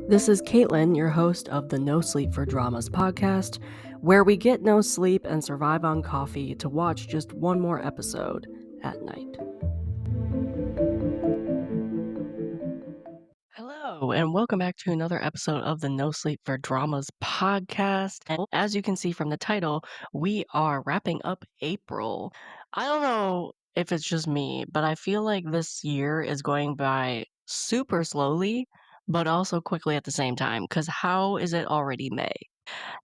This is Caitlin, your host of the No Sleep for Dramas podcast, where we get no sleep and survive on coffee to watch just one more episode at night. Hello, and welcome back to another episode of the No Sleep for Dramas podcast. And as you can see from the title, we are wrapping up April. I don't know if it's just me, but I feel like this year is going by super slowly, but also quickly at the same time, because how is it already May?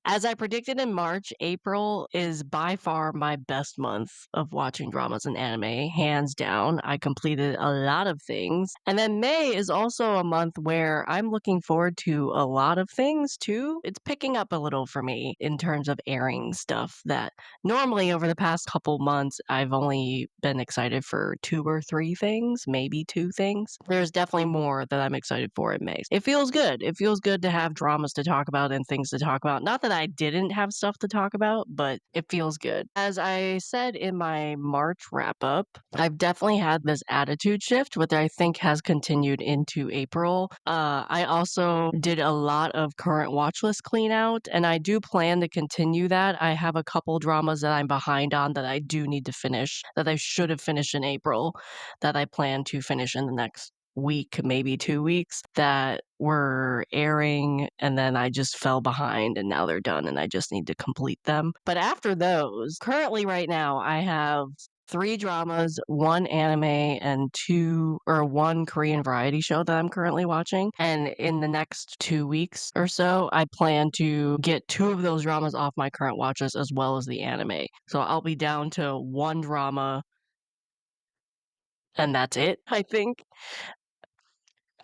As I predicted in March, April is by far my best month of watching dramas and anime, hands down. I completed a lot of things. And then May is also a month where I'm looking forward to a lot of things too. It's picking up a little for me in terms of airing stuff that normally over the past couple months, I've only been excited for 2 or 3 things, maybe 2 things. There's definitely more that I'm excited for in May. It feels good. It feels good to have dramas to talk about and things to talk about. Not that I didn't have stuff to talk about, but it feels good. As I said in my March wrap up, I've definitely had this attitude shift, which I think has continued into April. I also did a lot of current watch list clean out, and I do plan to continue that. I have a couple dramas that I'm behind on that I do need to finish, that I should have finished in April, that I plan to finish in the next week, maybe 2 weeks, that were airing, and then I just fell behind and now they're done and I just need to complete them. But after those, currently right now, I have 3 dramas, 1 anime, and 1 Korean variety show that I'm currently watching. And in the next 2 weeks or so, I plan to get 2 of those dramas off my current watch list as well as the anime. So I'll be down to 1 drama and that's it, I think.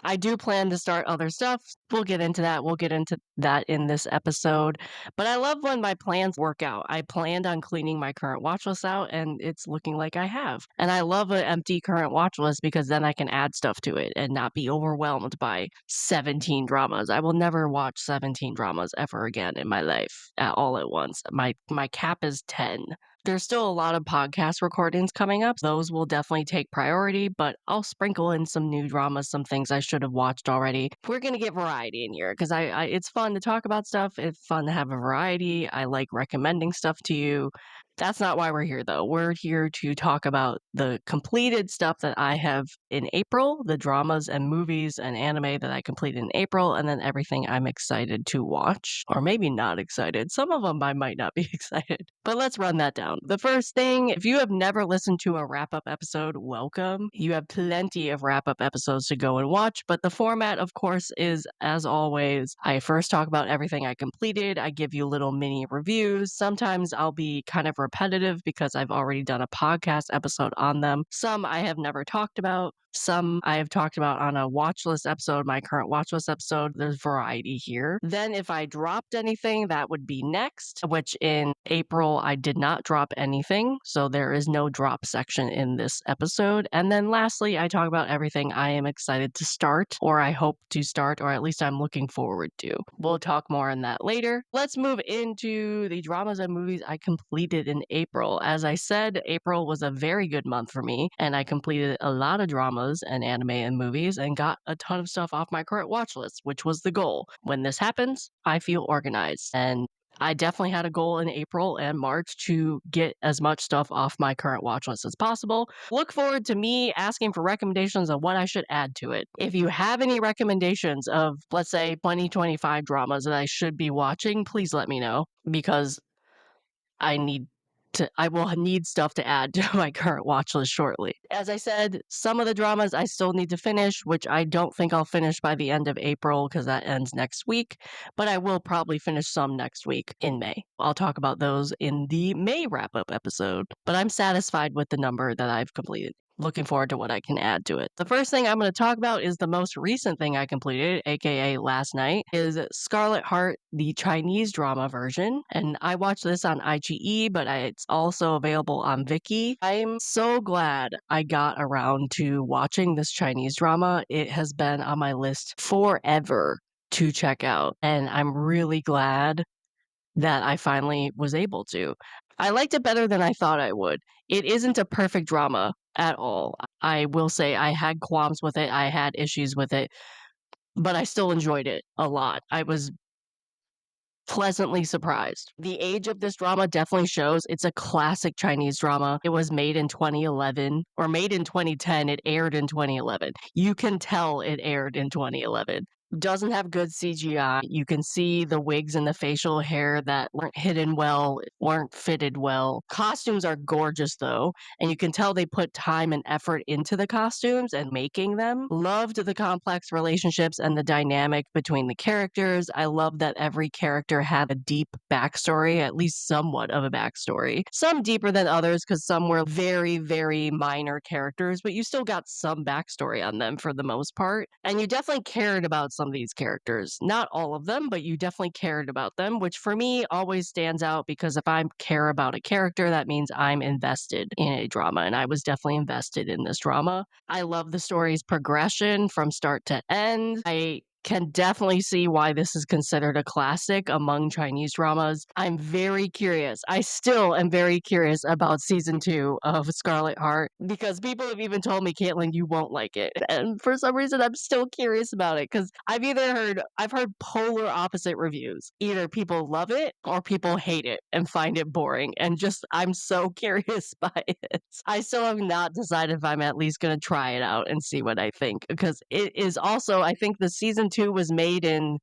I do plan to start other stuff. We'll get into that. We'll get into that in this episode. But I love when my plans work out. I planned on cleaning my current watch list out, and it's looking like I have. And I love an empty current watch list because then I can add stuff to it and not be overwhelmed by 17 dramas. I will never watch 17 dramas ever again in my life all at once. My cap is 10. There's still a lot of podcast recordings coming up. Those will definitely take priority, but I'll sprinkle in some new dramas, some things I should have watched already. We're going to get variety in here because it's fun to talk about stuff. It's fun to have a variety. I like recommending stuff to you. That's not why we're here, though. We're here to talk about the completed stuff that I have in April, the dramas and movies and anime that I completed in April, and then everything I'm excited to watch, or maybe not excited. Some of them I might not be excited, but let's run that down. The first thing, if you have never listened to a wrap-up episode, welcome. You have plenty of wrap-up episodes to go and watch, but the format, of course, is, as always, I first talk about everything I completed. I give you little mini reviews. Sometimes I'll be kind of repetitive because I've already done a podcast episode on them. Some I have never talked about. Some I have talked about on a watch list episode, my current watch list episode. There's variety here. Then if I dropped anything, that would be next, which in April, I did not drop anything. So there is no drop section in this episode. And then lastly, I talk about everything I am excited to start, or I hope to start, or at least I'm looking forward to. We'll talk more on that later. Let's move into the dramas and movies I completed in April. As I said, April was a very good month for me, and I completed a lot of dramas and anime and movies and got a ton of stuff off my current watch list, which was the goal. When this happens, I feel organized, and I definitely had a goal in April and March to get as much stuff off my current watch list as possible. Look forward to me asking for recommendations on what I should add to it. If you have any recommendations of, let's say, 2025 dramas that I should be watching, please let me know because I will need stuff to add to my current watch list shortly. As I said, some of the dramas I still need to finish, which I don't think I'll finish by the end of April because that ends next week, but I will probably finish some next week in May. I'll talk about those in the May wrap-up episode, but I'm satisfied with the number that I've completed. Looking forward to what I can add to it. The first thing I'm going to talk about is the most recent thing I completed, aka last night, is Scarlet Heart, the Chinese drama version. And I watched this on iQIYI, but it's also available on Viki. I'm so glad I got around to watching this Chinese drama. It has been on my list forever to check out, and I'm really glad that I finally was able to. I liked it better than I thought I would. It isn't a perfect drama at all. I will say I had qualms with it. I had issues with it. but I still enjoyed it a lot. I was pleasantly surprised. The age of this drama definitely shows it's a classic Chinese drama. It was made in 2011 or made in 2010. It aired in 2011. You can tell it aired in 2011. Doesn't have good CGI. You can see the wigs and the facial hair that weren't hidden well, weren't fitted well. Costumes are gorgeous though, and you can tell they put time and effort into the costumes and making them. Loved the complex relationships and the dynamic between the characters. I love that every character had a deep backstory, at least somewhat of a backstory. Some deeper than others because some were very, very minor characters, but you still got some backstory on them for the most part. And you definitely cared about some of these characters. Not all of them, but you definitely cared about them, which for me always stands out because if I care about a character, that means I'm invested in a drama. And I was definitely invested in this drama. I love the story's progression from start to end. I can definitely see why this is considered a classic among Chinese dramas. I'm very curious. I still am very curious about season 2 of Scarlet Heart because people have even told me, Caitlin, you won't like it. And for some reason, I'm still curious about it because I've heard polar opposite reviews. Either people love it or people hate it and find it boring. And just, I'm so curious by it. I still have not decided if I'm at least going to try it out and see what I think because it is also, I think the season 2 was made in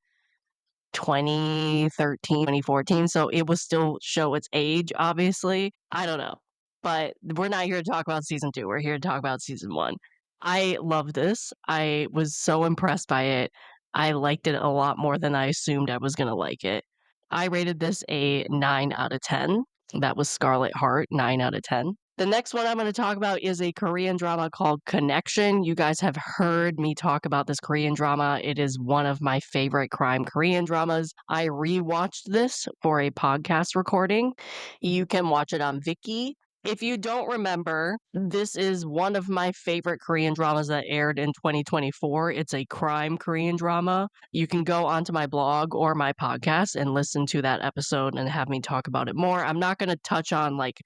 2013, 2014, so it will still show its age, obviously. I don't know. But we're not here to talk about season 2. We're here to talk about season 1. I love this. I was so impressed by it. I liked it a lot more than I assumed I was going to like it. I rated this a 9 out of 10. That was Scarlet Heart, 9 out of 10. The next one I'm going to talk about is a Korean drama called Connection. You guys have heard me talk about this Korean drama. It is one of my favorite crime Korean dramas. I rewatched this for a podcast recording. You can watch it on Viki. If you don't remember, this is one of my favorite Korean dramas that aired in 2024. It's a crime Korean drama. You can go onto my blog or my podcast and listen to that episode and have me talk about it more. I'm not going to touch on like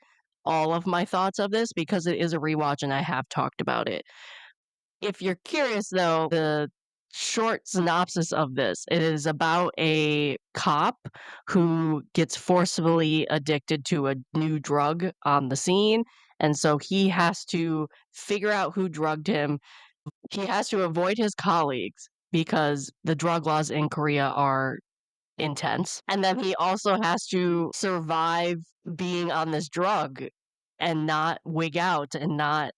all of my thoughts of this because it is a rewatch and I have talked about it. If you're curious though, the short synopsis of this, it is about a cop who gets forcibly addicted to a new drug on the scene. And so he has to figure out who drugged him. He has to avoid his colleagues because the drug laws in Korea are intense. And then he also has to survive being on this drug and not wig out and not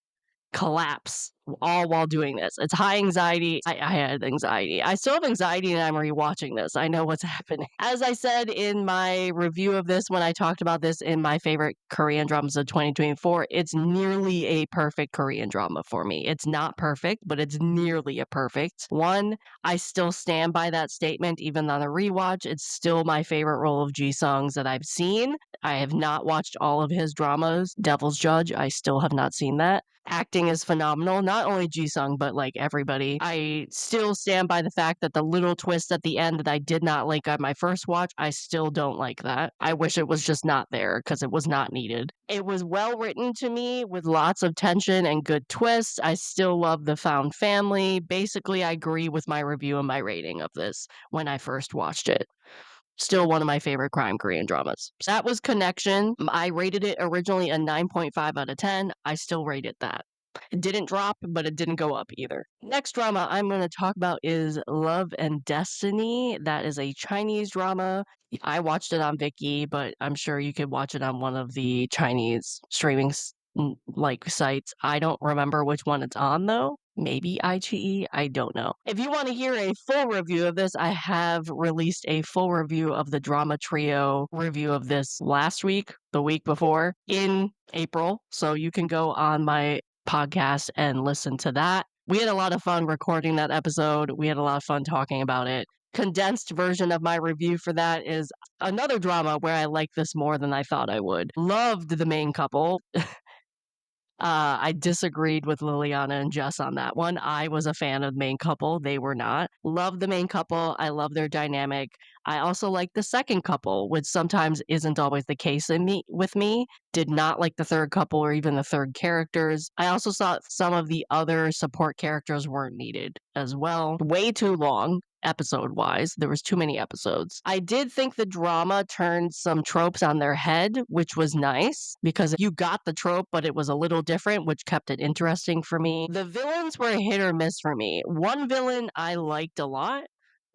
collapse all while doing this. It's high anxiety. I had anxiety. I still have anxiety and I'm rewatching this. I know what's happening. As I said in my review of this, when I talked about this in my favorite Korean dramas of 2024, it's nearly a perfect Korean drama for me. It's not perfect, but it's nearly a perfect one. I still stand by that statement, even on a rewatch. It's still my favorite role of Ji-sung's that I've seen. I have not watched all of his dramas. Devil's Judge, I still have not seen that. Acting is phenomenal. Not only Ji-sung, but like everybody. I still stand by the fact that the little twist at the end that I did not like on my first watch, I still don't like that. I wish it was just not there because it was not needed. It was well written to me with lots of tension and good twists. I still love the found family. Basically, I agree with my review and my rating of this when I first watched it. Still one of my favorite crime Korean dramas. So that was Connection. I rated it originally a 9.5 out of 10. I still rate it that. It didn't drop, but it didn't go up either. Next drama I'm going to talk about is Love and Destiny. That is a Chinese drama. I watched it on Viki, but I'm sure you could watch it on one of the Chinese streaming like sites. I don't remember which one it's on though. Maybe iQIYI, I don't know. If you want to hear a full review of this, I have released a full review of the Drama Trio review of this last week, the week before, in April. So you can go on my podcast and listen to that. We had a lot of fun recording that episode. We had a lot of fun talking about it. Condensed version of my review for that is another drama where I like this more than I thought I would. Loved the main couple. I disagreed with Liliana and Jess on that one. I was a fan of the main couple, they were not. Love the main couple, I love their dynamic. I also like the second couple, which sometimes isn't always the case in me with me. Did not like the third couple or even the third characters. I also saw some of the other support characters weren't needed as well. Way too long episode-wise. There was too many episodes. I did think the drama turned some tropes on their head, which was nice because you got the trope, but it was a little different, which kept it interesting for me. The villains were hit or miss for me. One villain I liked a lot.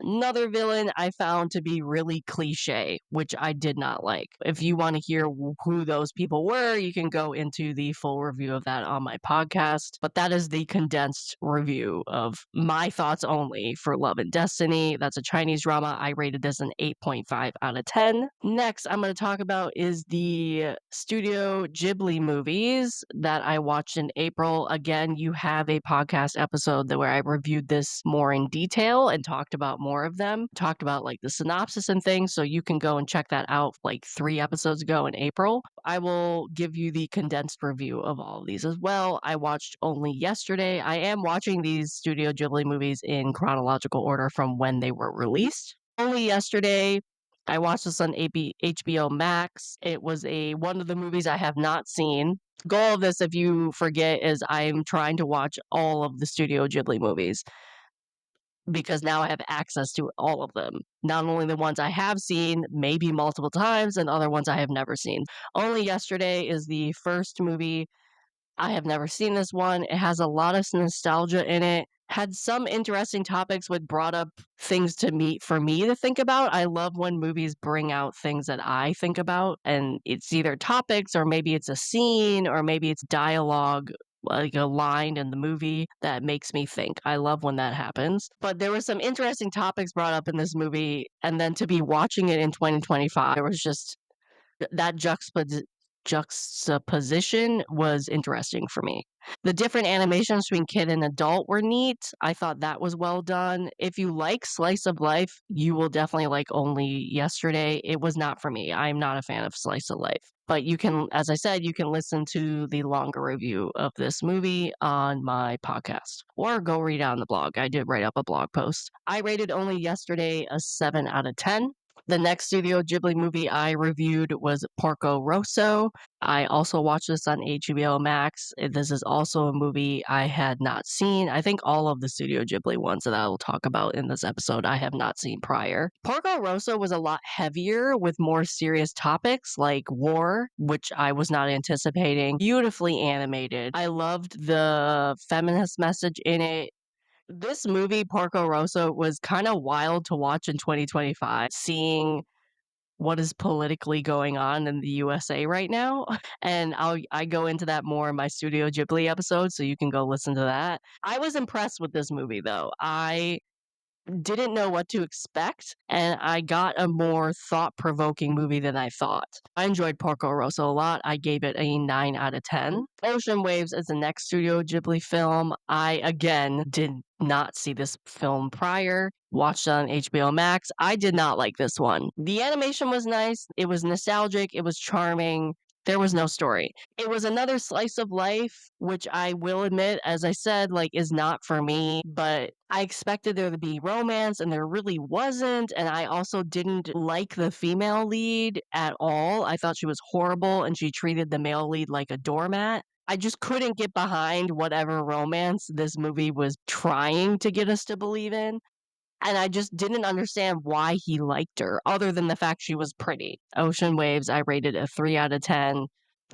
Another villain I found to be really cliche, which I did not like. If you want to hear who those people were, you can go into the full review of that on my podcast. But that is the condensed review of my thoughts only for Love and Destiny. That's a Chinese drama. I rated this an 8.5 out of 10. Next, I'm going to talk about is the Studio Ghibli movies that I watched in April. Again, you have a podcast episode where I reviewed this more in detail and talked about more of them, talked about like the synopsis and things, so you can go and check that out like 3 episodes ago in April. I will give you the condensed review of all of these as well. I watched only yesterday. I am watching these Studio Ghibli movies in chronological order from when they were released. Only yesterday, I watched this on HBO Max. It was one of the movies I have not seen. Goal of this, if you forget, is I'm trying to watch all of the Studio Ghibli movies because now I have access to all of them. Not only the ones I have seen, maybe multiple times, and other ones I have never seen. Only Yesterday is the first movie. I have never seen this one. It has a lot of nostalgia in it. Had some interesting topics which brought up things for me to think about. I love when movies bring out things that I think about, and it's either topics or maybe it's a scene or maybe it's dialogue, like a line in the movie that makes me think. I love when that happens. But there were some interesting topics brought up in this movie, and then to be watching it in 2025, there was just that juxtaposition was interesting for me. The different animations between kid and adult were neat. I thought that was well done. If you like slice of life, you will definitely like Only Yesterday. It was not for me. I'm not a fan of slice of life. But you can, as I said, you can listen to the longer review of this movie on my podcast or go read it on the blog. I did write up a blog post. I rated Only Yesterday a 7 out of 10. The next Studio Ghibli movie I reviewed was Porco Rosso. I also watched this on HBO Max. This is also a movie I had not seen. I think all of the Studio Ghibli ones that I will talk about in this episode I have not seen prior. Porco Rosso was a lot heavier with more serious topics like war, which I was not anticipating. Beautifully animated. I loved the feminist message in it. This movie, Porco Rosso, was kind of wild to watch in 2025, seeing what is politically going on in the USA right now. And I go into that more in my Studio Ghibli episode, so you can go listen to that. I was impressed with this movie, though. I didn't know what to expect, and I got a more thought-provoking movie than I thought. I enjoyed Porco Rosso a lot. I gave it a 9 out of 10. Ocean Waves is the next Studio Ghibli film. I, again, did not see this film prior. Watched it on HBO Max. I did not like this one. The animation was nice. It was nostalgic. It was charming. There was no story. It was another slice of life, which I will admit, as I said, like, is not for me, but I expected there to be romance and there really wasn't. And I also didn't like the female lead at all. I thought she was horrible and she treated the male lead like a doormat. I just couldn't get behind whatever romance this movie was trying to get us to believe in. And I just didn't understand why he liked her, other than the fact she was pretty. Ocean Waves, I rated a 3 out of 10.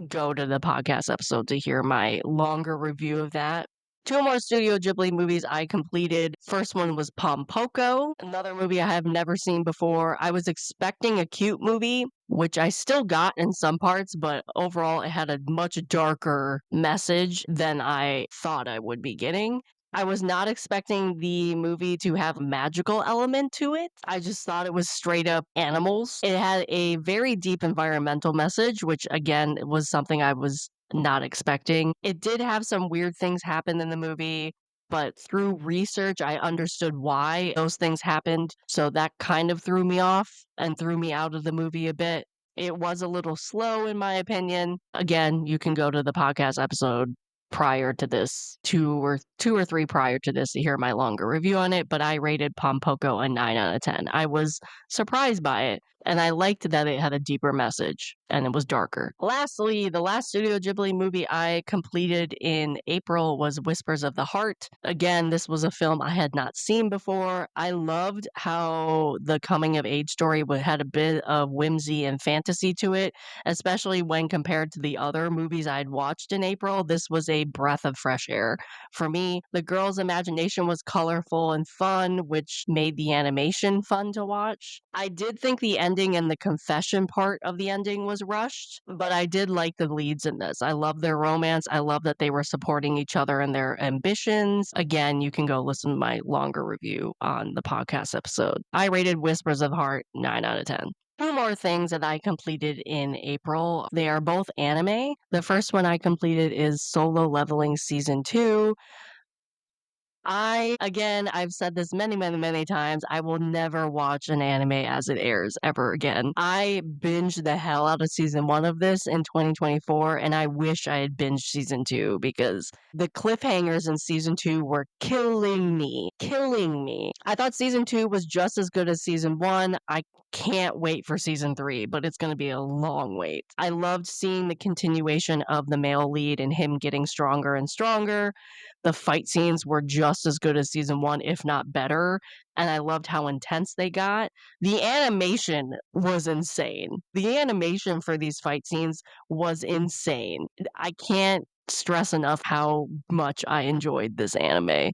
Go to the podcast episode to hear my longer review of that. 2 more Studio Ghibli movies I completed. First one was Pompoko, another movie I have never seen before. I was expecting a cute movie, which I still got in some parts, but overall it had a much darker message than I thought I would be getting. I was not expecting the movie to have a magical element to it. I just thought it was straight up animals. It had a very deep environmental message, which again was something I was not expecting. It did have some weird things happen in the movie, but through research, I understood why those things happened. So that kind of threw me off and threw me out of the movie a bit. It was a little slow in my opinion. Again, you can go to the podcast episode prior to this, 2 or 3 prior to this to hear my longer review on it, but I rated Pompoko a 9 out of 10. I was surprised by it, and I liked that it had a deeper message and it was darker. Lastly, the last Studio Ghibli movie I completed in April was Whispers of the Heart. Again, this was a film I had not seen before. I loved how the coming of age story had a bit of whimsy and fantasy to it, especially when compared to the other movies I'd watched in April. This was a breath of fresh air. For me, the girl's imagination was colorful and fun, which made the animation fun to watch. I did think the ending and the confession part of the ending was rushed, but I did like the leads in this. I love their romance. I love that they were supporting each other in their ambitions. Again, you can go listen to my longer review on the podcast episode. I rated Whispers of the Heart 9 out of 10. Two more things that I completed in April. They are both anime. The first one I completed is Solo Leveling Season 2. I've said this many, many, many times. I will never watch an anime as it airs ever again. I binged the hell out of season 1 of this in 2024, and I wish I had binged season 2 because the cliffhangers in season 2 were killing me. Killing me. I thought season 2 was just as good as season 1. I can't wait for season 3, but it's going to be a long wait. I loved seeing the continuation of the male lead and him getting stronger and stronger. The fight scenes were just as good as season 1, if not better, and I loved how intense they got. The animation was insane. The animation for these fight scenes was insane. I can't stress enough how much I enjoyed this anime.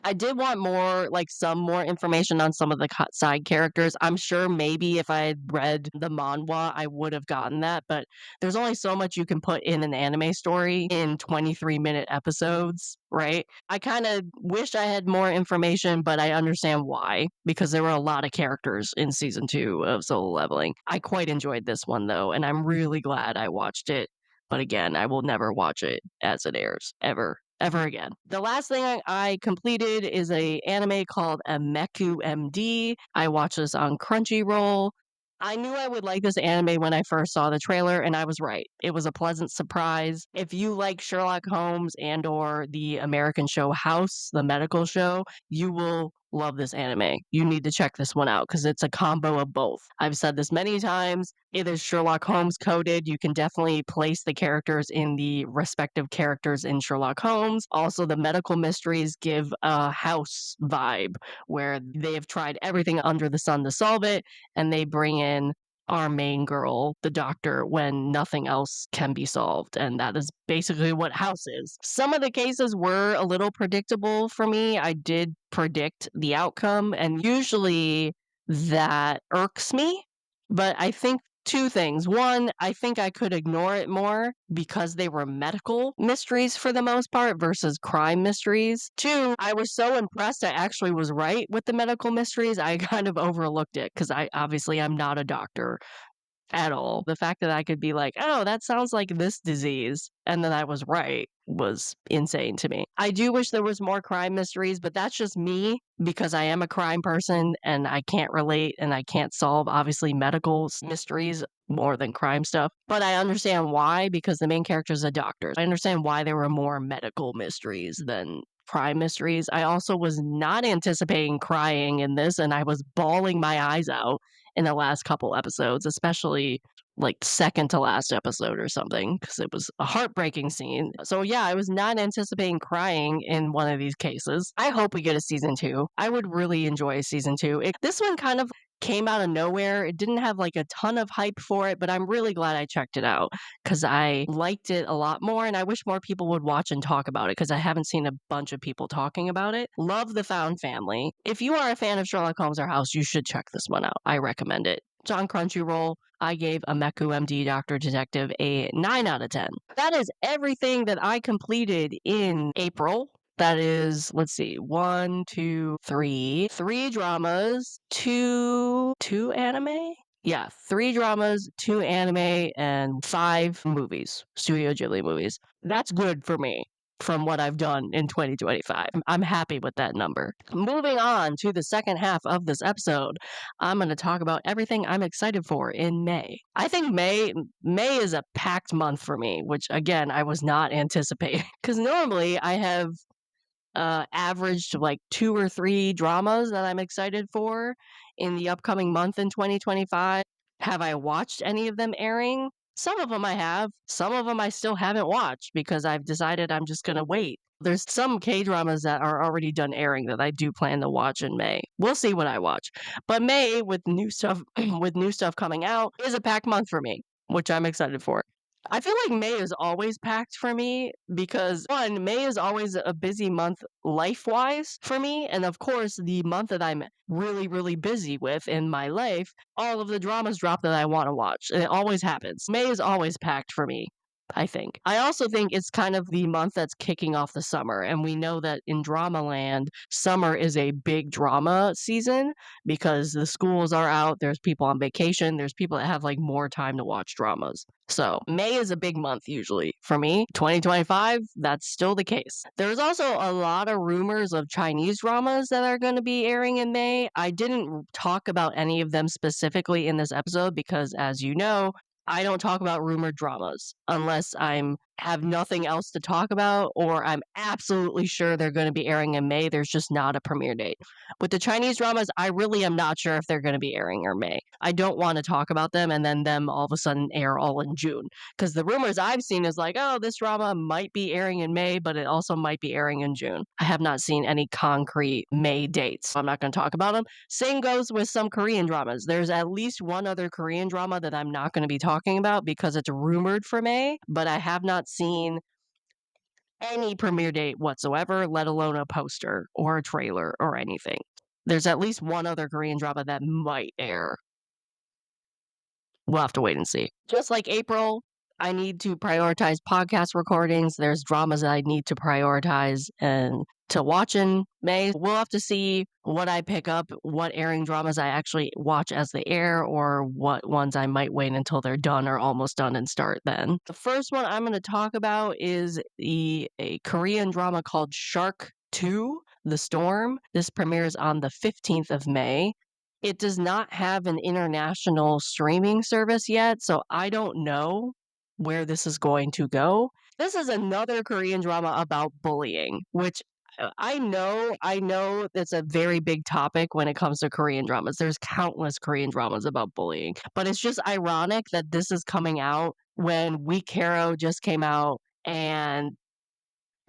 I did want more, like, some more information on some of the side characters. I'm sure maybe if I had read the manhwa, I would have gotten that, but there's only so much you can put in an anime story in 23-minute episodes, right? I kind of wish I had more information, but I understand why, because there were a lot of characters in season 2 of Solo Leveling. I quite enjoyed this one, though, and I'm really glad I watched it. But again, I will never watch it as it airs, ever again. The last thing I completed is a anime called Meku MD. I watched this on Crunchyroll. I knew I would like this anime when I first saw the trailer, and I was right. It was a pleasant surprise. If you like Sherlock Holmes and or the American show House, the medical show, you will love this anime. You need to check this one out because it's a combo of both. I've said this many times. It is Sherlock Holmes coded. You can definitely place the characters in the respective characters in Sherlock Holmes. Also, the medical mysteries give a house vibe where they have tried everything under the sun to solve it, and they bring in our main girl, the doctor, when nothing else can be solved. And that is basically what House is. Some of the cases were a little predictable for me. I did predict the outcome, and usually that irks me. But I think two things. One, I think I could ignore it more because they were medical mysteries for the most part versus crime mysteries. Two, I was so impressed I actually was right with the medical mysteries. I kind of overlooked it because I'm not a doctor at all. The fact that I could be like, oh, that sounds like this disease, and then I was right was insane to me. I do wish there was more crime mysteries, but that's just me because I am a crime person and I can't relate and I can't solve, obviously, medical mysteries more than crime stuff. But I understand why because the main character is a doctor. I understand why there were more medical mysteries than crime mysteries. I also was not anticipating crying in this, and I was bawling my eyes out in the last couple episodes, especially like second to last episode or something, because it was a heartbreaking scene. So yeah, I was not anticipating crying in one of these cases. I hope we get a season 2. I would really enjoy season 2. This one kind of came out of nowhere. It didn't have like a ton of hype for it, but I'm really glad I checked it out because I liked it a lot more and I wish more people would watch and talk about it because I haven't seen a bunch of people talking about it. Love the Found Family. If you are a fan of Sherlock Holmes or House, you should check this one out. I recommend it. It's on Crunchyroll. I gave Meku MD Dr. Detective a 9 out of 10. That is everything that I completed in April. That is, let's see, 1, 2, 3. 3 dramas, two anime? Yeah, 3 dramas, 2 anime, and 5 movies, Studio Ghibli movies. That's good for me. from what I've done in 2025. I'm happy with that number. Moving on to the second half of this episode, I'm going to talk about everything I'm excited for in May. I think May is a packed month for me, which again, I was not anticipating because normally I have averaged like 2 or 3 dramas that I'm excited for in the upcoming month in 2025. Have I watched any of them airing? Some of them I have. Some of them I still haven't watched because I've decided I'm just going to wait. There's some K-dramas that are already done airing that I do plan to watch in May. We'll see what I watch. But May with new stuff with new stuff coming out is a packed month for me, which I'm excited for. I feel like May is always packed for me because one, May is always a busy month life-wise for me. And of course, the month that I'm really, really busy with in my life, all of the dramas drop that I want to watch. And it always happens. May is always packed for me, I think. I also think it's kind of the month that's kicking off the summer. And we know that in drama land, summer is a big drama season because the schools are out, there's people on vacation, there's people that have like more time to watch dramas. So May is a big month usually for me. 2025, that's still the case. There's also a lot of rumors of Chinese dramas that are going to be airing in May. I didn't talk about any of them specifically in this episode because, as you know, I don't talk about rumored dramas unless I'm have nothing else to talk about or I'm absolutely sure they're going to be airing in May. There's just not a premiere date. With the Chinese dramas, I really am not sure if they're going to be airing in May. I don't want to talk about them and then them all of a sudden air all in June. Because the rumors I've seen is like, oh, this drama might be airing in May, but it also might be airing in June. I have not seen any concrete May dates. I'm not going to talk about them. Same goes with some Korean dramas. There's at least one other Korean drama that I'm not going to be talking about because it's rumored for May, but I have not seen any premiere date whatsoever, let alone a poster or a trailer or anything. There's at least one other Korean drama that might air. We'll have to wait and see. Just like April, I need to prioritize podcast recordings. There's dramas that I need to prioritize and to watch in May. We'll have to see what I pick up, what airing dramas I actually watch as they air, or what ones I might wait until they're done or almost done and start then. The first one I'm going to talk about is a Korean drama called Shark 2, The Storm. This premieres on the 15th of May. It does not have an international streaming service yet, so I don't know where this is going to go. This is another Korean drama about bullying, which I know that's a very big topic when it comes to Korean dramas. There's countless Korean dramas about bullying, but it's just ironic that this is coming out when Weak Hero just came out and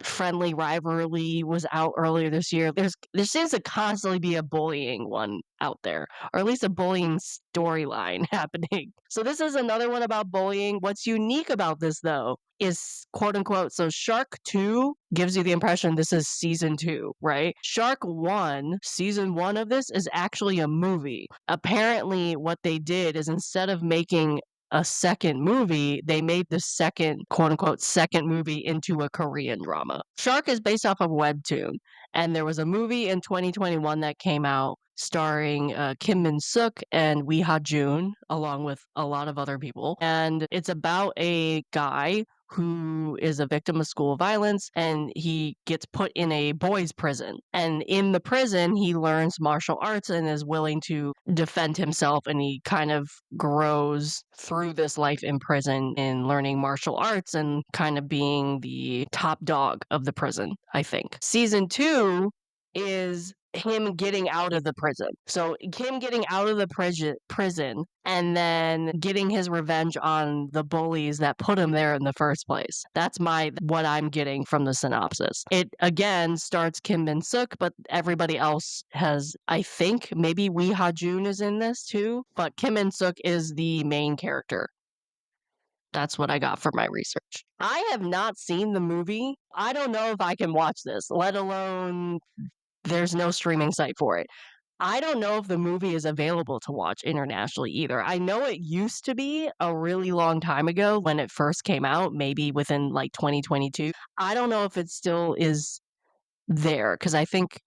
Friendly Rivalry was out earlier this year. There seems to constantly be a bullying one out there, or at least a bullying storyline happening. So this is another one about bullying. What's unique about this though is quote unquote, so Shark 2 gives you the impression this is season 2, right? Shark 1, season 1 of this is actually a movie. Apparently what they did is instead of making a second movie, they made the second, quote unquote, second movie into a Korean drama. Shark is based off of Webtoon, and there was a movie in 2021 that came out starring Kim Min-suk and Lee Ha-joon, along with a lot of other people. And it's about a guy who is a victim of school violence and he gets put in a boys' prison. And in the prison, he learns martial arts and is willing to defend himself. And he kind of grows through this life in prison in learning martial arts and kind of being the top dog of the prison, I think. Season 2 is him getting out of the prison. So him getting out of the prison and then getting his revenge on the bullies that put him there in the first place. That's what I'm getting from the synopsis. It again starts Kim Min-suk, but everybody else has, I think, maybe Lee Ha-joon is in this too, but Kim Min-suk is the main character. That's what I got from my research. I have not seen the movie. I don't know if I can watch this, let alone there's no streaming site for it. I don't know if the movie is available to watch internationally either. I know it used to be a really long time ago when it first came out, maybe within like 2022. I don't know if it still is there because I think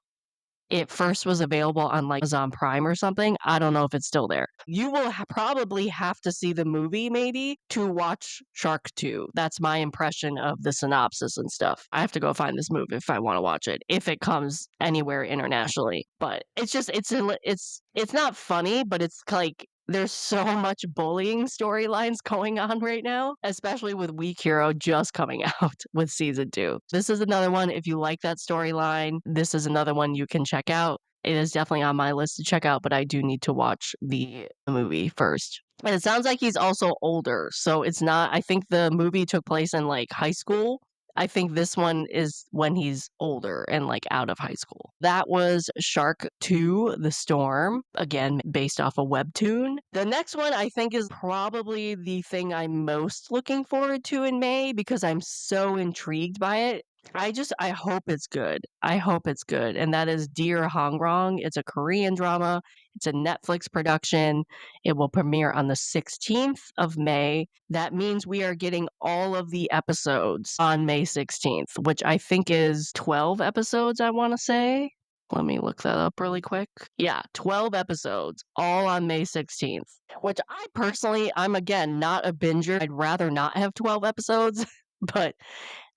it first was available on like Amazon Prime or something. I don't know if it's still there. You will probably have to see the movie maybe to watch Shark 2. That's my impression of the synopsis and stuff. I have to go find this movie if I want to watch it, if it comes anywhere internationally. But it's just it's not funny, but it's like there's so much bullying storylines going on right now, especially with Weak Hero just coming out with season 2. This is another one. If you like that storyline, this is another one you can check out. It is definitely on my list to check out, but I do need to watch the movie first. And it sounds like he's also older, so it's not. I think the movie took place in like high school. I think this one is when he's older and like out of high school. That was Shark 2 The Storm, again, based off a webtoon. The next one I think is probably the thing I'm most looking forward to in May because I'm so intrigued by it. I hope it's good. I hope it's good. And that is Dear Hongrong. It's a Korean drama. It's a Netflix production. It will premiere on the 16th of May. That means we are getting all of the episodes on May 16th, which I think is 12 episodes, I want to say. Let me look that up really quick. Yeah, 12 episodes, all on May 16th, which I personally, I'm again not a binger. I'd rather not have 12 episodes, but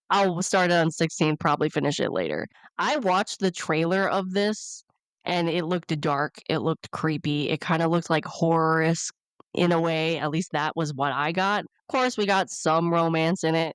I'll start it on 16, probably finish it later. I watched the trailer of this and it looked dark. It looked creepy. It kind of looked like horror-esque in a way. At least that was what I got. Of course, we got some romance in it,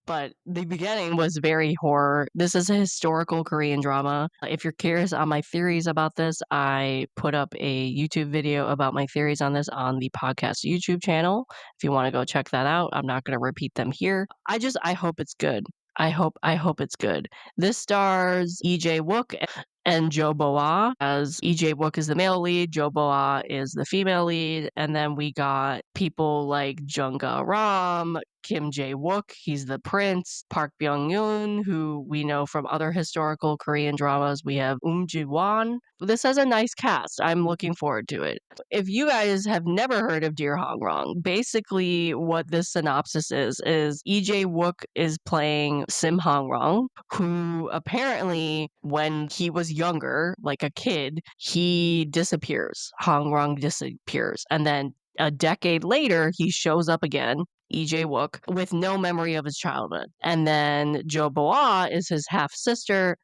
but the beginning was very horror. This is a historical Korean drama. If you're curious on my theories about this, I put up a YouTube video about my theories on this on the podcast YouTube channel. If you want to go check that out, I'm not going to repeat them here. I hope it's good. I hope it's good. This stars EJ Wook and Jo Bo-ah, as EJ Wook is the male lead, Jo Bo-ah is the female lead, and then we got people like Jung-ga Ram, Kim Jae-wook, he's the prince, Park Byung-yoon, who we know from other historical Korean dramas. We have Ji-won. This has a nice cast. I'm looking forward to it. If you guys have never heard of Dear Hongrong, basically what this synopsis is EJ Wook is playing Sim Hongrong, who apparently when he was younger, like a kid, he disappears. Hongrong disappears. And then a decade later, he shows up again, EJ Wook, with no memory of his childhood. And then Jo Bo-ah is his half sister,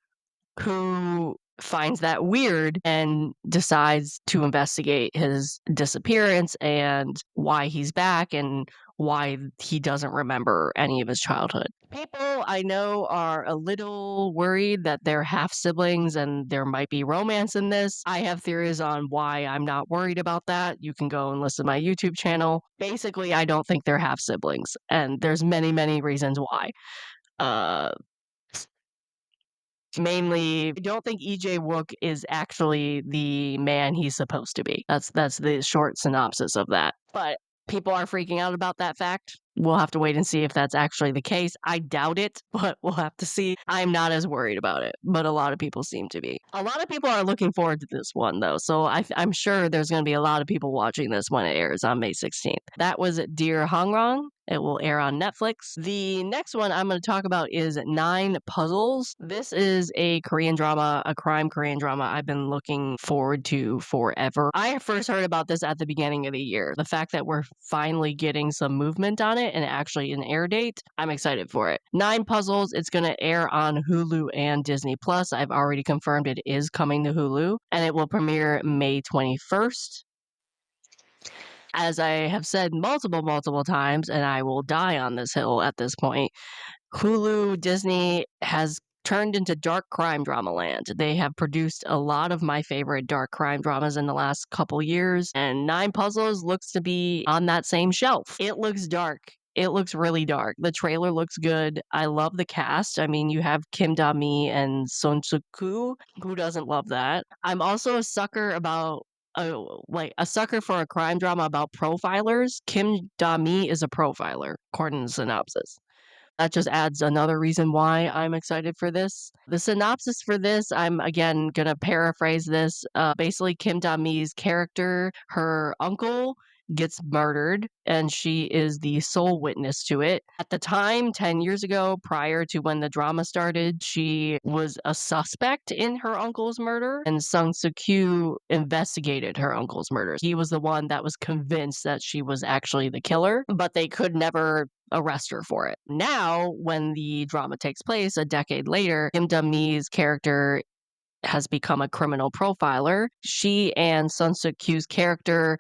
who finds that weird and decides to investigate his disappearance and why he's back and why he doesn't remember any of his childhood. People I know are a little worried that they're half siblings and there might be romance in this. I have theories on why I'm not worried about that. You can go and listen to my YouTube channel. Basically, I don't think they're half siblings, and there's many, many reasons why. Mainly, I don't think EJ Wook is actually the man he's supposed to be. That's the short synopsis of that. But people are freaking out about that fact. We'll have to wait and see if that's actually the case. I doubt it, but we'll have to see. I'm not as worried about it, but a lot of people seem to be. A lot of people are looking forward to this one, though, so I'm sure there's going to be a lot of people watching this when it airs on May 16th. That was Dear Hongrong. It will air on Netflix. The next one I'm going to talk about is Nine Puzzles. This is a Korean drama, a crime Korean drama I've been looking forward to forever. I first heard about this at the beginning of the year. The fact that we're finally getting some movement on it and actually an air date, I'm excited for it. Nine Puzzles, it's going to air on Hulu and Disney Plus. I've already confirmed it is coming to Hulu, and it will premiere May 21st. As I have said multiple times, and I will die on this hill at this point, Hulu, Disney has turned into dark crime drama land. They have produced a lot of my favorite dark crime dramas in the last couple years, and Nine Puzzles looks to be on that same shelf. It looks dark. It looks really dark. The trailer looks good. I love the cast. I mean, you have Kim Da-mi and Son Suk-koo. Who doesn't love that? I'm also a sucker about a sucker for a crime drama about profilers. Kim Da-mi is a profiler, according to the synopsis. That just adds another reason why I'm excited for this. The synopsis for this, I'm again gonna paraphrase this. Basically, Kim Da-mi's character, her uncle, gets murdered, and she is the sole witness to it. At the time, 10 years ago, prior to when the drama started, she was a suspect in her uncle's murder, and Sung Soo Kyu investigated her uncle's murders. He was the one that was convinced that she was actually the killer, but they could never arrest her for it. Now, when the drama takes place a decade later, Kim Dum-mi's character has become a criminal profiler. She and Sun Suk Kyu's character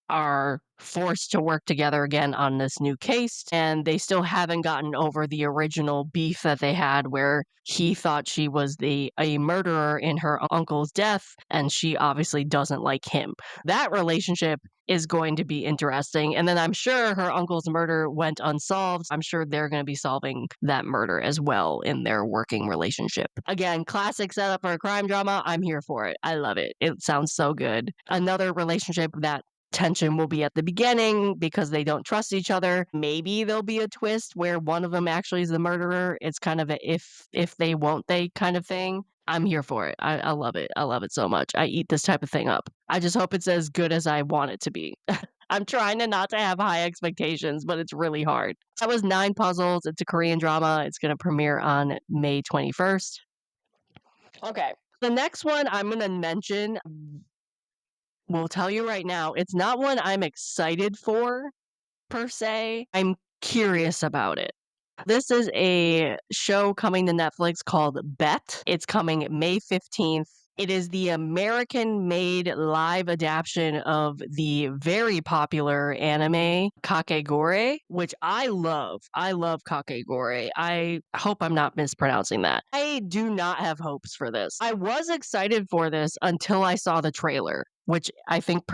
are forced to work together again on this new case, and they still haven't gotten over the original beef that they had where he thought she was a murderer in her uncle's death, and she obviously doesn't like him. That relationship is going to be interesting, and then I'm sure her uncle's murder went unsolved. I'm sure they're going to be solving that murder as well in their working relationship. Again, classic setup for a crime drama. I'm here for it. I love it. It sounds so good. Another relationship that tension will be at the beginning because they don't trust each other. Maybe there'll be a twist where one of them actually is the murderer. It's kind of a if they won't they kind of thing. I'm here for it. I love it. I love it so much. I eat this type of thing up. I just hope it's as good as I want it to be. I'm trying to not to have high expectations, but it's really hard. That was 9 puzzles. It's a Korean drama. It's going to premiere on May 21st. Okay. The next one I'm going to mention, will tell you right now, it's not one I'm excited for per se. I'm curious about it. This is a show coming to Netflix called Bet. It's coming May 15th. It is the American-made live adaptation of the very popular anime Kakegurui, which I love. I love Kakegurui. I hope I'm not mispronouncing that. I do not have hopes for this. I was excited for this until I saw the trailer, which I think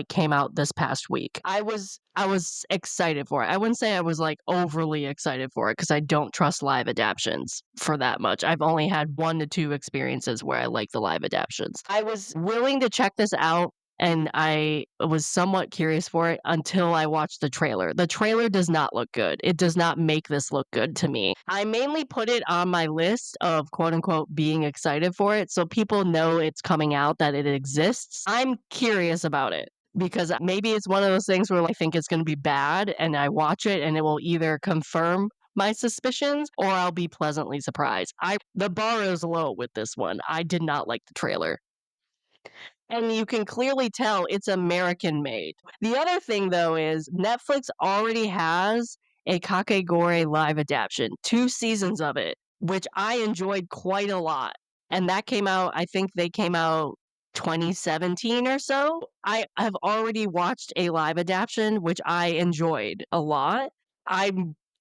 came out this past week. I was excited for it. I wouldn't say I was overly excited for it because I don't trust live adaptations for that much. I've only had 1 to 2 experiences where I like the live adaptations. I was willing to check this out, and I was somewhat curious for it until I watched the trailer. The trailer does not look good. It does not make this look good to me. I mainly put it on my list of quote unquote being excited for it so people know it's coming out, that it exists. I'm curious about it because maybe it's one of those things where I think it's going to be bad and I watch it and it will either confirm my suspicions or I'll be pleasantly surprised. The bar is low with this one. I did not like the trailer. And you can clearly tell it's American made. The other thing, though, is Netflix already has a Kakegurui live adaptation, 2 seasons of it, which I enjoyed quite a lot. And that came out, I think they came out 2017 or so. I have already watched a live adaptation, which I enjoyed a lot. I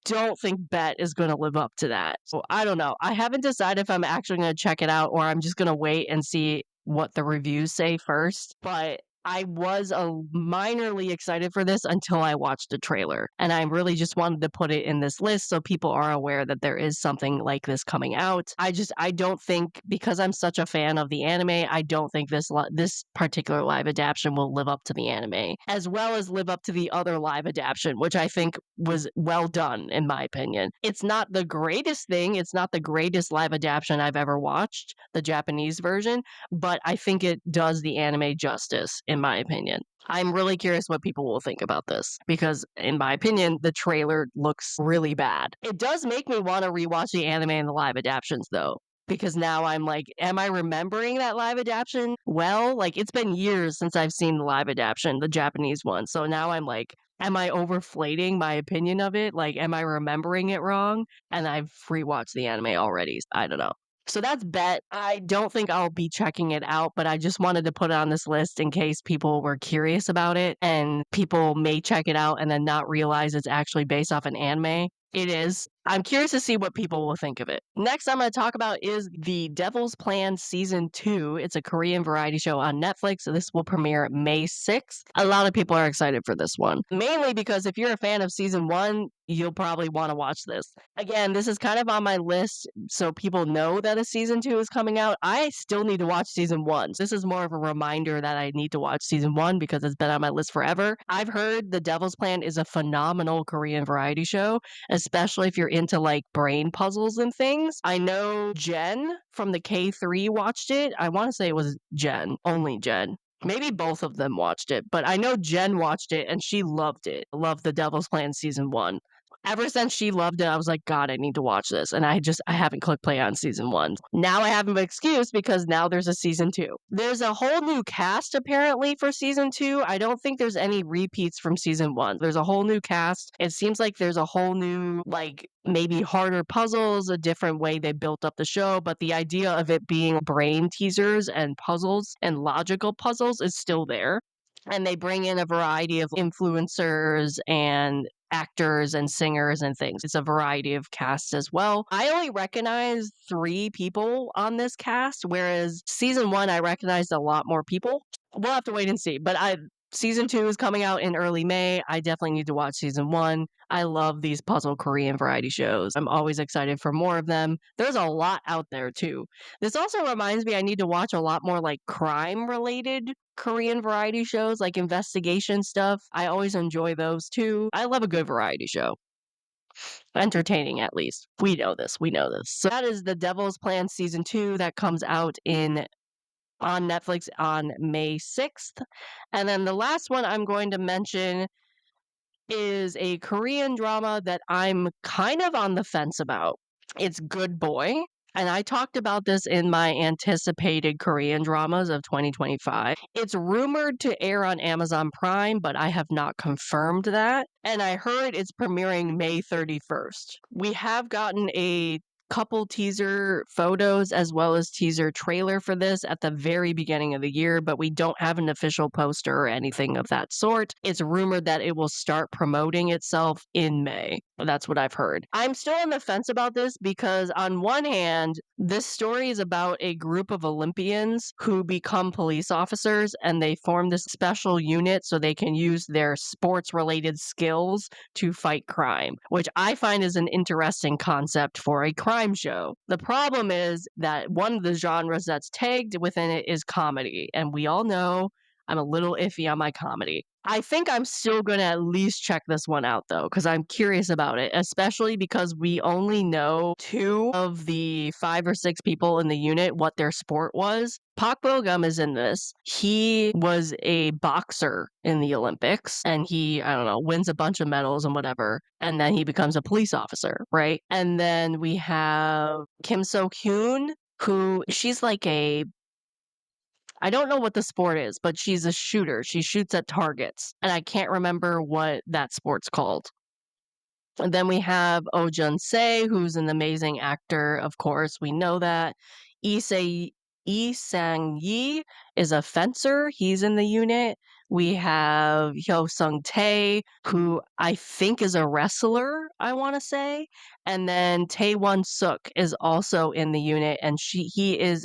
don't think Bet is going to live up to that. So I don't know. I haven't decided if I'm actually going to check it out or I'm just going to wait and see what the reviews say first, but I was minorly excited for this until I watched the trailer. And I really just wanted to put it in this list so people are aware that there is something like this coming out. I don't think, because I'm such a fan of the anime, I don't think this particular live adaptation will live up to the anime, as well as live up to the other live adaptation, which I think was well done, in my opinion. It's not the greatest thing. It's not the greatest live adaptation I've ever watched, the Japanese version, but I think it does the anime justice, in my opinion. I'm really curious what people will think about this because, in my opinion, the trailer looks really bad. It does make me want to rewatch the anime and the live adaptations, though, because now I'm like, am I remembering that live adaptation well? It's been years since I've seen the live adaptation, the Japanese one. So now I'm like, am I overflating my opinion of it? Am I remembering it wrong? And I've rewatched the anime already. I don't know. So that's Bet. I don't think I'll be checking it out, but I just wanted to put it on this list in case people were curious about it and people may check it out and then not realize it's actually based off an anime. It is. I'm curious to see what people will think of it. Next, I'm going to talk about is The Devil's Plan Season 2. It's a Korean variety show on Netflix. So this will premiere May 6th. A lot of people are excited for this one, mainly because if you're a fan of Season 1, you'll probably want to watch this. Again, this is kind of on my list so people know that a Season 2 is coming out. I still need to watch Season 1. This is more of a reminder that I need to watch Season 1 because it's been on my list forever. I've heard The Devil's Plan is a phenomenal Korean variety show, especially if you're into brain puzzles and things. I know Jen from the K3 watched it. I want to say it was Jen, only Jen. Maybe both of them watched it, but I know Jen watched it and she loved it. Loved The Devil's Plan season 1. Ever since she loved it, I was like, "God, I need to watch this," and I haven't clicked play on season 1. Now I have an excuse because now there's a season 2. There's a whole new cast apparently for season 2. I don't think there's any repeats from season 1. There's a whole new cast. It seems like there's a whole new, like, maybe harder puzzles, a different way they built up the show, but the idea of it being brain teasers and puzzles and logical puzzles is still there. And they bring in a variety of influencers and actors and singers and things. It's a variety of casts as well. I only recognize 3 people on this cast, whereas season 1, I recognized a lot more people. We'll have to wait and see, but season 2 is coming out in early May. I definitely need to watch season 1. I love these puzzle Korean variety shows. I'm always excited for more of them. There's a lot out there too. This also reminds me I need to watch a lot more like crime related Korean variety shows, like investigation stuff. I always enjoy those too. I love a good variety show. Entertaining, at least. We know this. We know this. So that is The Devil's Plan season 2 that comes out on Netflix on May 6th. And then the last one I'm going to mention is a Korean drama that I'm kind of on the fence about. It's Good Boy. And I talked about this in my anticipated Korean dramas of 2025. It's rumored to air on Amazon Prime, but I have not confirmed that. And I heard it's premiering May 31st. We have gotten a couple teaser photos as well as teaser trailer for this at the very beginning of the year, but we don't have an official poster or anything of that sort. It's rumored that it will start promoting itself in May. That's what I've heard. I'm still on the fence about this because on one hand, this story is about a group of Olympians who become police officers and they form this special unit so they can use their sports related skills to fight crime, which I find is an interesting concept for a crime show. The problem is that one of the genres that's tagged within it is comedy, and we all know I'm a little iffy on my comedy. I think I'm still going to at least check this one out though, because I'm curious about it, especially because we only know 2 of the 5 or 6 people in the unit what their sport was. Park Bo-gum is in this. He was a boxer in the Olympics and he, I don't know, wins a bunch of medals and whatever. And then he becomes a police officer, right? And then we have Kim So-hyun, who she's like I don't know what the sport is, but she's a shooter. She shoots at targets. And I can't remember what that sport's called. And then we have Oh Jun-se, who's an amazing actor, of course. We know that. Lee Sang-yi is a fencer. He's in the unit. We have Hyo Sung-tae, who I think is a wrestler, I want to say. And then Tae Won-suk is also in the unit, and he's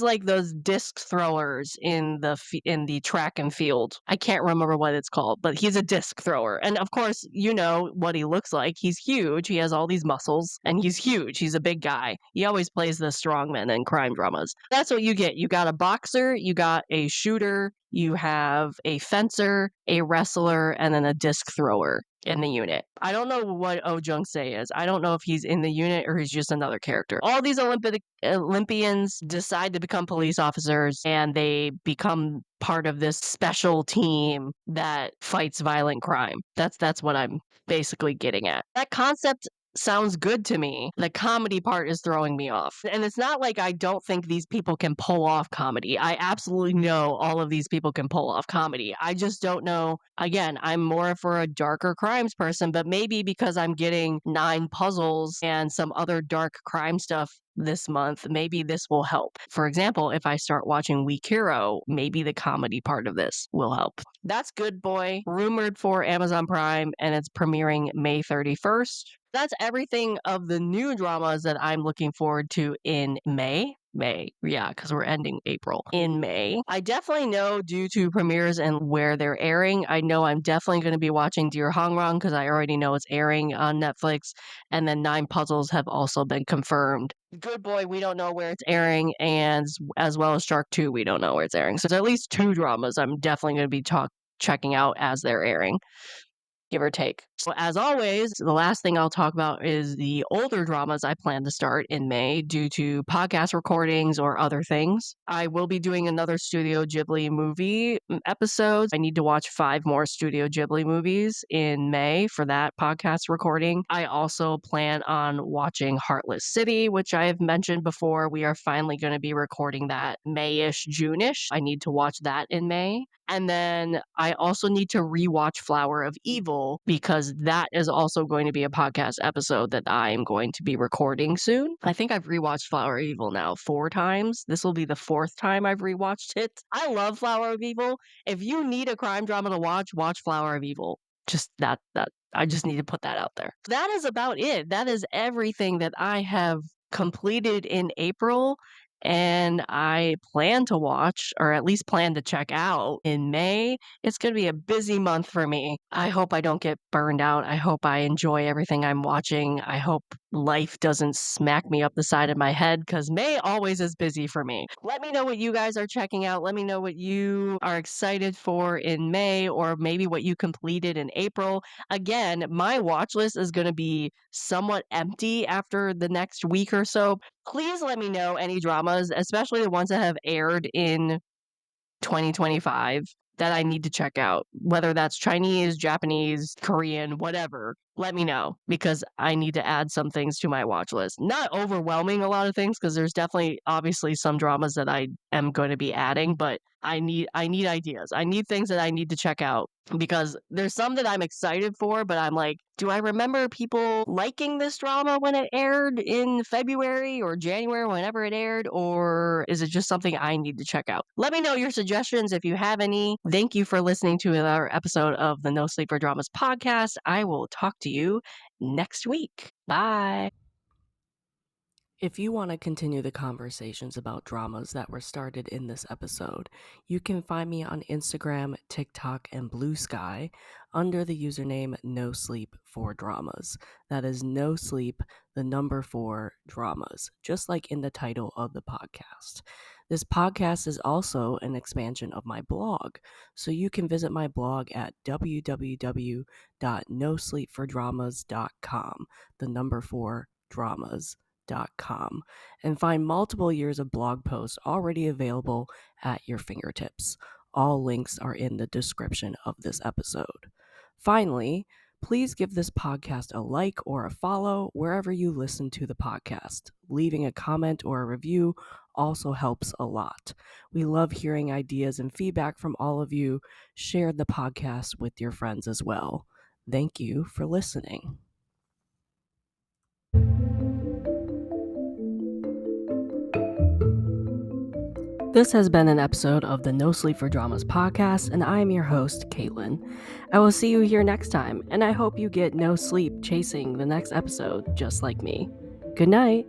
like those disc throwers in the track and field. I can't remember what it's called, but he's a disc thrower. And of course, you know what he looks like. He's huge. He has all these muscles, and he's huge. He's a big guy. He always plays the strongman in crime dramas. That's what you get. You got a boxer, you got a shooter, you have a fencer, a wrestler, and then a disc thrower in the unit. I don't know what Oh Jung-se is. I don't know if he's in the unit or he's just another character. All these Olympians decide to become police officers and they become part of this special team that fights violent crime. That's what I'm basically getting at. That concept sounds good to me. The comedy part is throwing me off. And it's not like I don't think these people can pull off comedy. I absolutely know all of these people can pull off comedy. I just don't know. Again, I'm more for a darker crimes person, but maybe because I'm getting 9 puzzles and some other dark crime stuff this month, maybe this will help. For example, if I start watching Weak Hero, maybe the comedy part of this will help. That's Good Boy, rumored for Amazon Prime, and it's premiering May 31st. That's everything of the new dramas that I'm looking forward to in May. Yeah, because we're ending April. In May. I definitely know due to premieres and where they're airing, I know I'm definitely going to be watching Dear Hongrang because I already know it's airing on Netflix. And then 9 Puzzles have also been confirmed. Good Boy, we don't know where it's airing, and as well as Shark 2, we don't know where it's airing. So there's at least 2 dramas I'm definitely going to be checking out as they're airing. give or take. So as always, the last thing I'll talk about is the older dramas I plan to start in May due to podcast recordings or other things. I will be doing another Studio Ghibli movie episode. I need to watch 5 more Studio Ghibli movies in May for that podcast recording. I also plan on watching Heartless City, which I have mentioned before. We are finally going to be recording that May-ish, June-ish. I need to watch that in May. And then I also need to rewatch Flower of Evil because that is also going to be a podcast episode that I am going to be recording soon. I think I've rewatched Flower of Evil now 4 times. This will be the 4th time I've rewatched it. I love Flower of Evil. If you need a crime drama to watch Flower of Evil. Just that I just need to put that out there. That is about it. That is everything that I have completed in April. And I plan to watch, or at least plan to check out in May. It's going to be a busy month for me. I hope I don't get burned out. I hope I enjoy everything I'm watching. I hope life doesn't smack me up the side of my head because May always is busy for me. Let me know what you guys are checking out. Let me know what you are excited for in May or maybe what you completed in April. Again, my watch list is going to be somewhat empty after the next week or so. Please let me know any dramas, especially the ones that have aired in 2025 that I need to check out, whether that's Chinese, Japanese, Korean, whatever. Let me know because I need to add some things to my watch list. Not overwhelming a lot of things because there's definitely obviously some dramas that I am going to be adding, but I need ideas. I need things that I need to check out because there's some that I'm excited for, but I'm like, do I remember people liking this drama when it aired in February or January, whenever it aired, or is it just something I need to check out? Let me know your suggestions if you have any. Thank you for listening to another episode of the No Sleep for Dramas podcast. I will talk to you next week. Bye. If you want to continue the conversations about dramas that were started in this episode, you can find me on Instagram, TikTok, and Blue Sky under the username No Sleep for Dramas. That is No Sleep, the number 4 dramas, just like in the title of the podcast. This podcast is also an expansion of my blog, so you can visit my blog at www.nosleepfordramas.com, the number 4 dramas.com, and find multiple years of blog posts already available at your fingertips. All links are in the description of this episode. Finally, please give this podcast a like or a follow wherever you listen to the podcast. Leaving a comment or a review also helps a lot. We love hearing ideas and feedback from all of you. Share the podcast with your friends as well. Thank you for listening. This has been an episode of the No Sleep for Dramas podcast, and I am your host, Caitlin. I will see you here next time, and I hope you get no sleep chasing the next episode just like me. Good night.